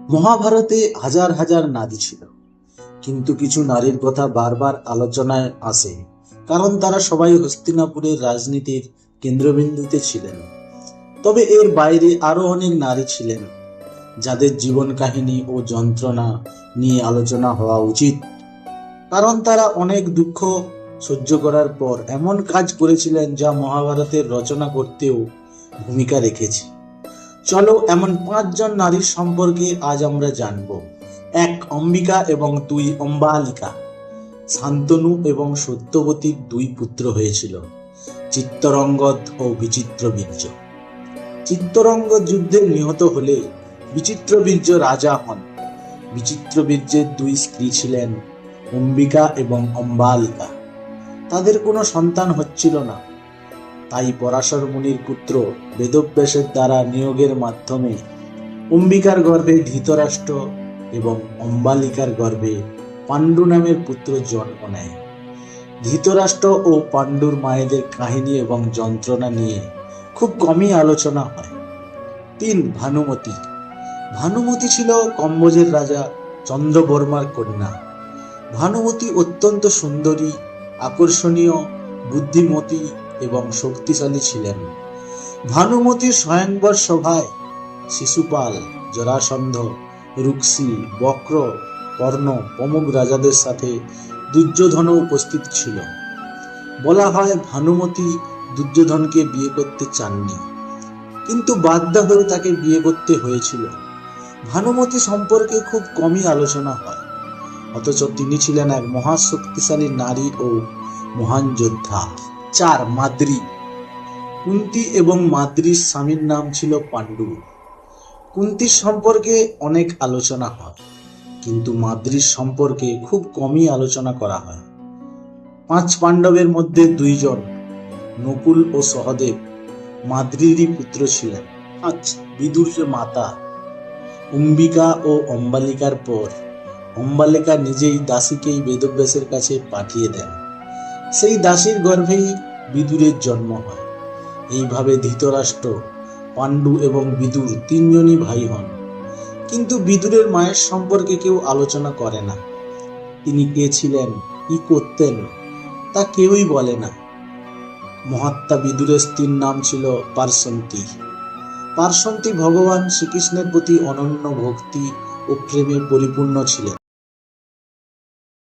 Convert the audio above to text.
মহাভারতে হাজার হাজার নারী ছিল, কিন্তু কিছু নারীর কথা বারবার আলোচনায় আসে, কারণ তারা সবাই হস্তিনাপুরের রাজনীতির কেন্দ্রবিন্দুতে ছিলেন। তবে এর বাইরে আরো অনেক নারী ছিলেন, যাদের জীবন কাহিনী ও যন্ত্রণা নিয়ে আলোচনা হওয়া উচিত, কারণ তারা অনেক দুঃখ সহ্য করার পর এমন কাজ করেছিলেন যা মহাভারতের রচনা করতেও ভূমিকা রেখেছে। চলো এমন 5 জন নারীর সম্পর্কে আজ আমরা জানব। 1. অম্বিকা এবং 2. অম্বালিকা। শান্তনু এবং সত্যবতীর 2 পুত্র হয়েছিল, চিত্তরঙ্গদ ও বিচিত্রবীর্য। চিত্তরঙ্গদ যুদ্ধে নিহত হলে বিচিত্রবীর্য রাজা হন। বিচিত্রবীর্যের 2 স্ত্রী ছিলেন, অম্বিকা এবং অম্বালিকা। তাদের কোনো সন্তান হচ্ছিল না, তাই পরাশর মুনির পুত্র বেদব্যাসের দ্বারা নিয়োগের মাধ্যমে অম্বিকার গর্ভে ধৃতরাষ্ট্র এবং অম্বালিকার গর্ভে পাণ্ডু নামের পুত্র জন্ম নেয়। ধৃতরাষ্ট্র ও পাণ্ডুর মায়েদের কাহিনী এবং যন্ত্রণা নিয়ে খুব কমই আলোচনা হয়। 3. ভানুমতি। ভানুমতি ছিল কম্বোজের রাজা চন্দ্রবর্মার কন্যা। ভানুমতি অত্যন্ত সুন্দরী, আকর্ষণীয়, বুদ্ধিমতী এবং শক্তিশালী ছিলেন। ভানুমতির স্বয়ংবর সভায় শিশুপাল, জরাসন্ধ, রুক্মী, বক্র, কর্ণ প্রমুখ রাজাদের সাথে দুর্যোধনও উপস্থিত ছিল। বলা হয় ভানুমতি দুর্যোধনকে বিয়ে করতে চাননি, কিন্তু বাধ্য হয়ে তাকে বিয়ে করতে হয়েছিল। ভানুমতি সম্পর্কে খুব কমই আলোচনা হয়, অথচ তিনি ছিলেন এক মহাশক্তিশালী নারী ও মহান যোদ্ধা। 4. মাদ্রী। কুন্তী এবং মাদ্রীর স্বামীর নাম ছিল পাণ্ডু। কুন্তীর সম্পর্কে অনেক আলোচনা হয়, কিন্তু মাদ্রীর সম্পর্কে খুব কমই আলোচনা করা হয়। 5 পাণ্ডবের মধ্যে 2 জন, নকুল ও সহদেব, মাদ্রীরই পুত্র ছিলেন। 5. বিদুরের মাতা। অম্বিকা ও অম্বালিকার পর অম্বালিকা নিজেই দাসীকেই বেদব্যাসের কাছে পাঠিয়ে দেন। সেই দাসীর গর্ভেই বিদুরের জন্ম হয়। এইভাবে ধৃতরাষ্ট্র, পাণ্ডু এবং বিদুর 3 জনই ভাই হন, কিন্তু বিদুরের মায়ের সম্পর্কে কেউ আলোচনা করে না। তিনি কে ছিলেন, কি করতেন, তা কেউই বলে না। মহাত্মা বিদুরের স্ত্রীর নাম ছিল পার্শ্বন্তী। পার্শ্বন্তী ভগবান শ্রীকৃষ্ণের প্রতি অনন্য ভক্তি ও প্রেমে পরিপূর্ণ ছিলেন।